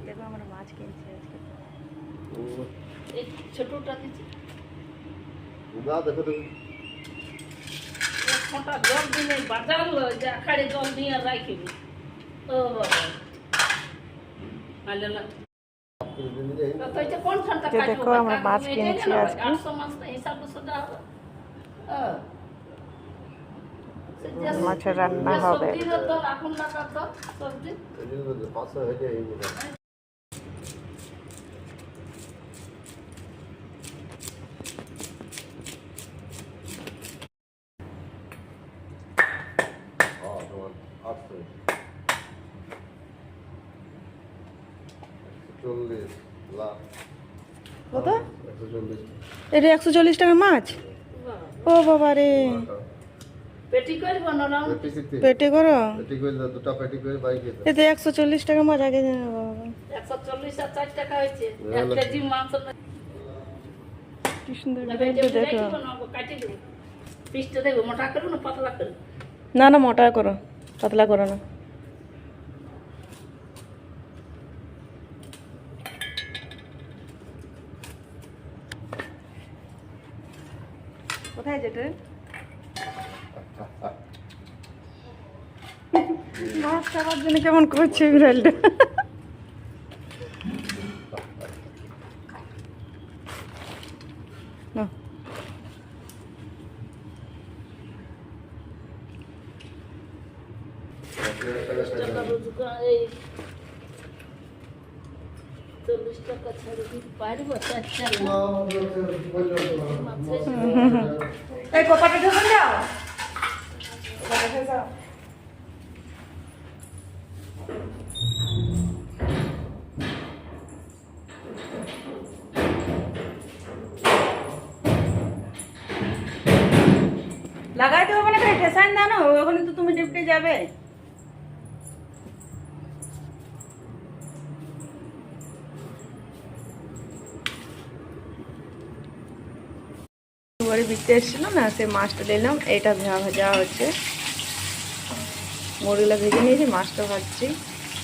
দেখো আমরা মাছ কিনছি আজকে। এই ছোটটা দিচ্ছি না দেখো তো ফোঁটা জল দিয়ে বাজার যে আখাড়ে জল দিয়ে রাখবি। ও বাবা আলে না তো এটা কোন ফোঁটা যে কাটবো? দেখো আমরা মাছ কিনছি আজকে। 800 মাছ তো হিসাব সুদা হবে। মাছের রান্না হবে। সবজি তো এখন লাগা তো সবজি এই জন্য 500 হয়ে যায় এই জন্য তোমার 800 140 লাখ কত? 140 এটা 140 টাকার মাছ? ও বাবা রে, পেটি করব না রাম পেটে করো? পেটি কইলে দুটো পেটি কইলে বাইকে এতে 140 টাকা মাছ আগে জানো বাবা। 140 আর 4 টাকা হয়েছে 1 কেজি মাছ। কি সুন্দর ভিডিও দেখো। কাটি দেব পিসটা দেব মোটা করব না পাতলা করব? না না, মোটা করো, পাতলা করো না। কোথায় যেতে? মাছ খাওয়ার জন্য কেমন করছে বিড়ালটা। না টাকা রোজগার এই 40 টাকা ছাড়ে দিতে পারবো? চারটা এই কোপাটা ঢোকে যাও, কোপাটা যাও। লাগাইতে হবে না, ঠেসাইন দাও না, ওখানে তো তুমি ডিউটি যাবে। বাড়ি বিকতে এসেছিল না, সে মাছটা নিলাম। এইটা ভাজা হচ্ছে, মুড়িগুলো ভেজে নিয়েছি, মাছটা ভাজছি।